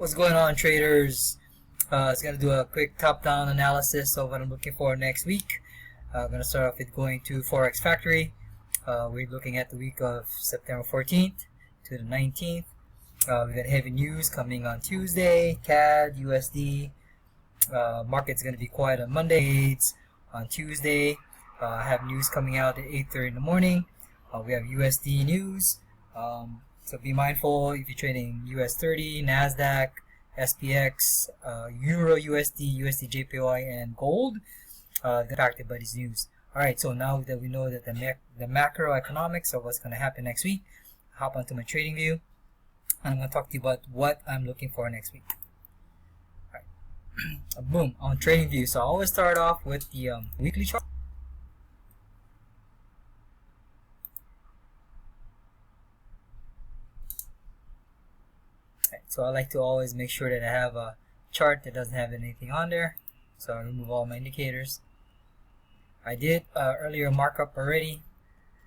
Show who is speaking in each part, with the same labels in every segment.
Speaker 1: What's going on, traders? It's going to do a quick top-down analysis of what I'm looking for next week. I'm going to start off with going to Forex Factory. We're looking at the week of September 14th to the 19th. We got heavy news coming on Tuesday, CAD, USD. Market's going to be quiet on Mondays. On Tuesday, I have news coming out at 8:30 in the morning. We have USD news. So be mindful if you're trading US 30, NASDAQ, SPX, Euro USD, USD JPY, and gold. Impacted by these news. Alright, so now that we know that the macroeconomics of what's going to happen next week, hop onto my trading view, and I'm going to talk to you about what I'm looking for next week. Alright, boom, on trading view. So I always start off with the weekly chart. So I like to always make sure that I have a chart that doesn't have anything on there. So I remove all my indicators. I did earlier markup already.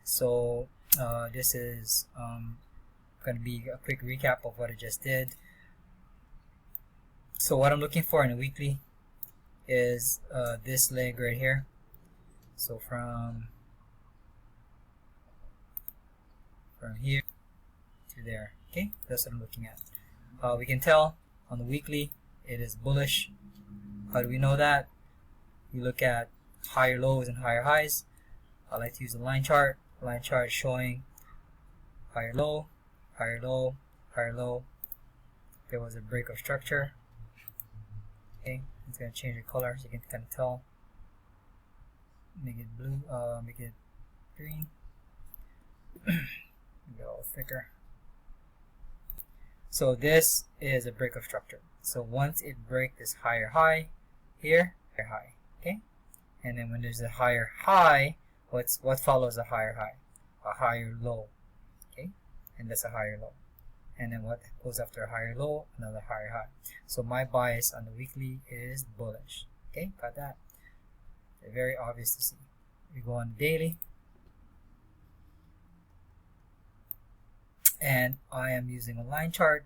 Speaker 1: So this is going to be a quick recap of what I just did. So what I'm looking for in a weekly is this leg right here. So from here to there. Okay, that's what I'm looking at. We can tell on the weekly it is bullish. How do we know that? You look at higher lows and higher highs. I like to use the line chart. Line chart showing higher low, higher low, higher low. There was a break of structure. Okay, it's going to change the color so you can kind of tell. Make it blue, make it green. Make it a little thicker. So this is a break of structure. So once it breaks this higher high here, higher high, okay? And then when there's a higher high, what follows a higher high? A higher low, okay? And that's a higher low. And then what goes after a higher low? Another higher high. So my bias on the weekly is bullish, okay? Got that? Very obvious to see. We go on the daily. And I am using a line chart.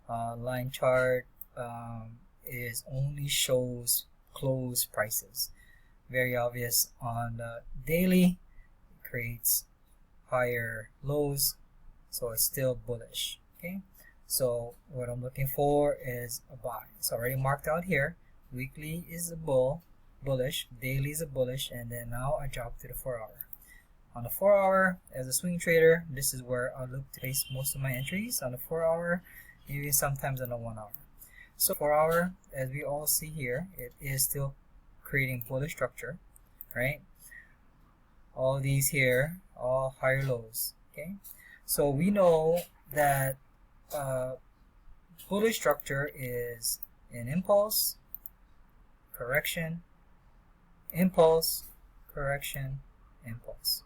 Speaker 1: Line chart is only shows close prices. Very obvious on the daily. It creates higher lows, so it's still bullish. Okay, so what I'm looking for is a buy. It's already marked out here. Weekly is a bullish. Daily is a bullish, and then now I drop to the 4-hour. On the 4-hour, as a swing trader, this is where I look to place most of my entries. On the 4-hour, maybe sometimes on the 1-hour. So 4-hour, as we all see here, it is still creating bullish structure, right? All these here, all higher lows, okay? So we know that bullish structure is an impulse, correction, impulse, correction, impulse.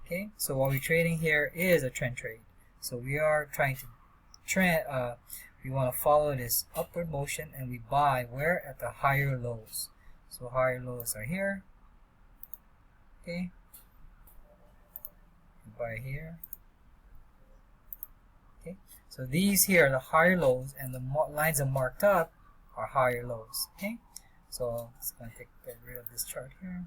Speaker 1: Okay, so what we're trading here is a trend trade. So we are trying to trend. We want to follow this upward motion, and we buy where? At the higher lows. So higher lows are here. Okay, we buy here. Okay, so these here are the higher lows, and the lines that are marked up are higher lows. Okay, so it's going to get rid of this chart here.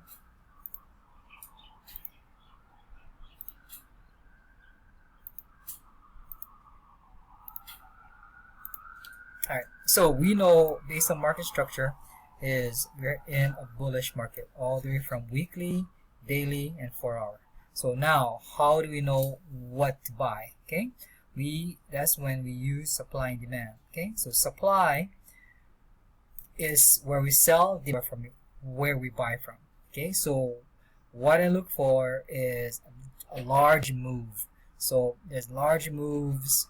Speaker 1: Alright, so we know based on market structure is we're in a bullish market all the way from weekly, daily, and 4-hour. So now, how do we know what to buy? Okay, that's when we use supply and demand. Okay, so supply is where we sell, demand from where we buy from. Okay, so what I look for is a large move. So there's large moves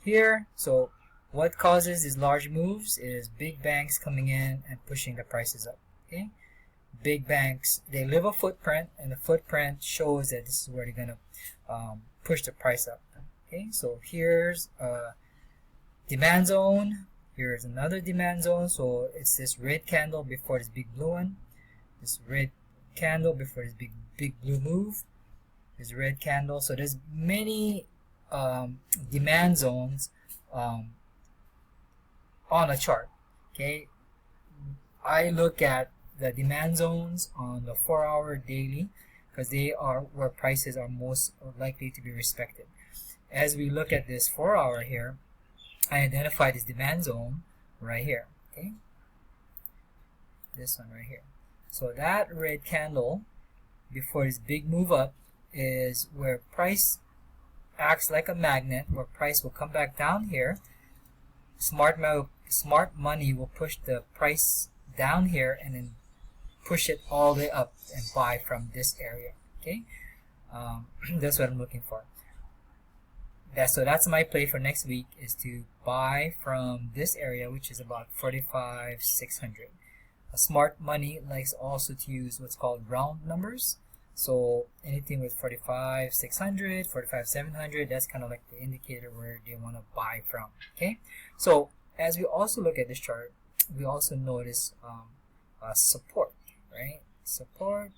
Speaker 1: here. So what causes these large moves is big banks coming in and pushing the prices up. Okay, big banks, they leave a footprint, and the footprint shows that this is where they're gonna push the price up. Okay, so here's a demand zone. Here's another demand zone. So it's this red candle before this big blue one. This red candle before this big blue move. This red candle. So there's many demand zones on a chart. Okay, I look at the demand zones on the 4-hour daily because they are where prices are most likely to be respected. As we look at this 4-hour here, I identify this demand zone right here. Okay, this one right here. So that red candle before this big move up is where price acts like a magnet, where price will come back down here. Smart money will push the price down here and then push it all the way up and buy from this area. Okay, that's what I'm looking for. So that's my play for next week, is to buy from this area, which is about 45,600. Smart money likes also to use what's called round numbers. So anything with 45,600, 45,700, that's kind of like the indicator where they want to buy from. Okay, so as we also look at this chart, we also notice support, right? Support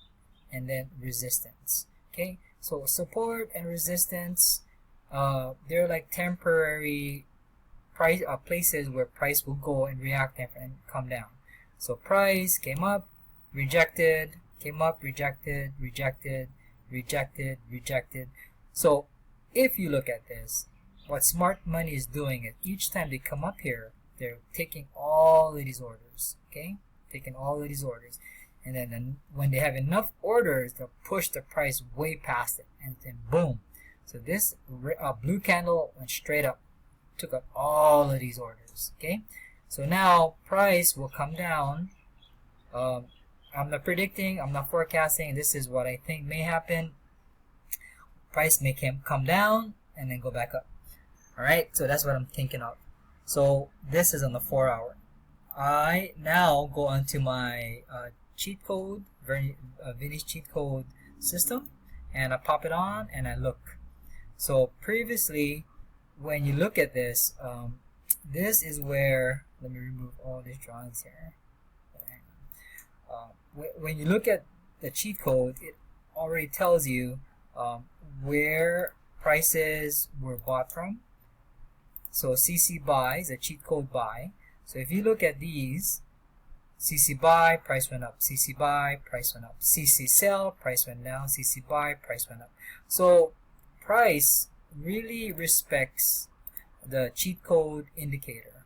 Speaker 1: and then resistance. Okay, so support and resistance, they're like temporary price places where price will go and react and come down. So price came up, rejected, came up, rejected, rejected, rejected, rejected. So if you look at this, what smart money is doing is each time they come up here, they're taking all of these orders. Okay, taking all of these orders, and then when they have enough orders, they'll push the price way past it, and then boom. So this blue candle went straight up, took up all of these orders. Okay, so now price will come down. I'm not predicting, I'm not forecasting. This is what I think may happen. Price may come down and then go back up. Alright, so that's what I'm thinking of. So this is on the 4-hour. I now go onto my cheat code, Vinnies cheat code system, and I pop it on and I look. So previously, when you look at this, this is where, let me remove all these drawings here. When you look at the cheat code, it already tells you where prices were bought from. So CC buy is a cheat code buy. So if you look at these, CC buy, price went up. CC buy, price went up. CC sell, price went down. CC buy, price went up. So price really respects the cheat code indicator.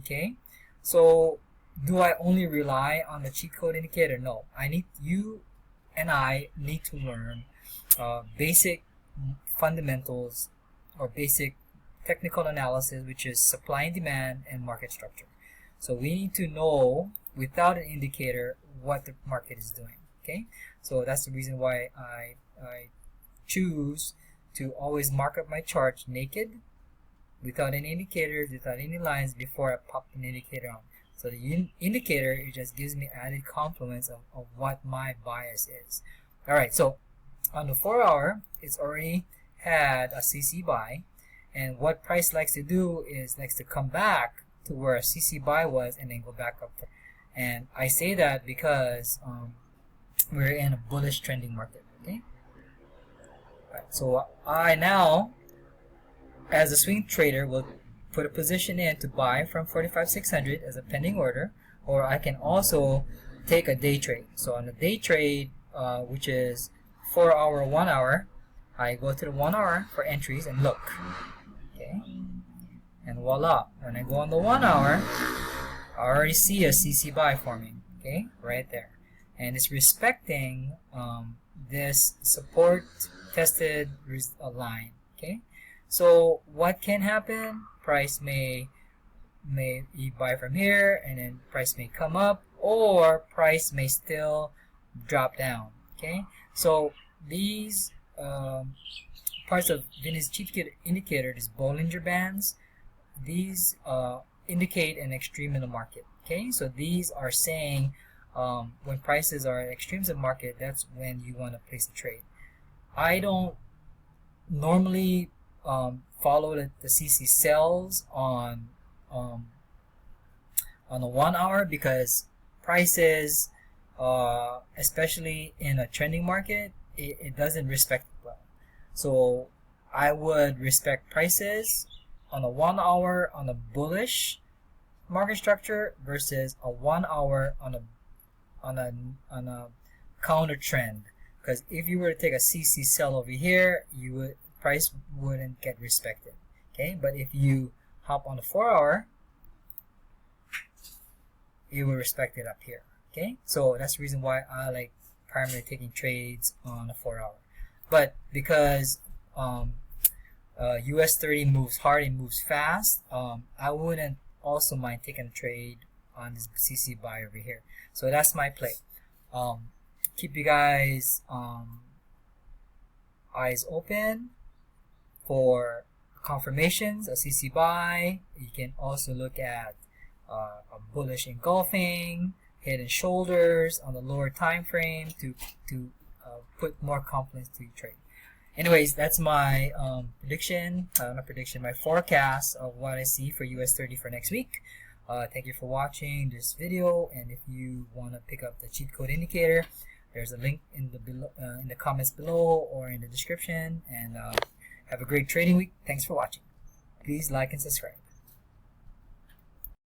Speaker 1: Okay, so do I only rely on the cheat code indicator? No, you and I need to learn basic fundamentals or basic technical analysis, which is supply and demand and market structure. So we need to know without an indicator what the market is doing. Okay, so that's the reason why I choose to always mark up my charts naked, without any indicators, without any lines, before I pop an indicator on. So the indicator, it just gives me added complements of what my bias is. Alright, so on the 4-hour, it's already had a CC buy, and what price likes to do is likes to come back to where a CC buy was and then go back up. And I say that because we're in a bullish trending market. Okay. Right, so I now, as a swing trader, will put a position in to buy from 45,600 as a pending order, or I can also take a day trade. So on the day trade, which is 4-hour, 1-hour, I go to the 1-hour for entries and look. Okay, and voila, when I go on the 1-hour, I already see a CC buy forming. Okay, right there, and it's respecting this support tested line. Okay, so what can happen? Price may buy from here, and then price may come up, or price may still drop down. Okay, so these parts of Vinnies cheat code indicator, these Bollinger Bands, these indicate an extreme in the market. Okay, so these are saying when prices are at extremes of market, that's when you want to place a trade. I don't normally follow the CC sells on the 1-hour, because prices, especially in a trending market, it doesn't respect it well. So I would respect prices on the 1-hour on a bullish market structure versus a 1 hour on a counter trend. Because if you were to take a CC sell over here, price wouldn't get respected. Okay, but if you hop on the 4 hour, it will respect it up here. Okay, so that's the reason why I like primarily taking trades on a 4 hour. But because US 30 moves hard and moves fast, I wouldn't also mind taking a trade on this CC buy over here. So that's my play. Keep you guys eyes open for confirmations, a CC buy. You can also look at a bullish engulfing, head and shoulders on the lower time frame to put more confidence to your trade. Anyways, that's my my forecast of what I see for US 30 for next week. Thank you for watching this video, and if you want to pick up the cheat code indicator, there's a link in the comments below or in the description. And have a great trading week. Thanks for watching. Please like and subscribe.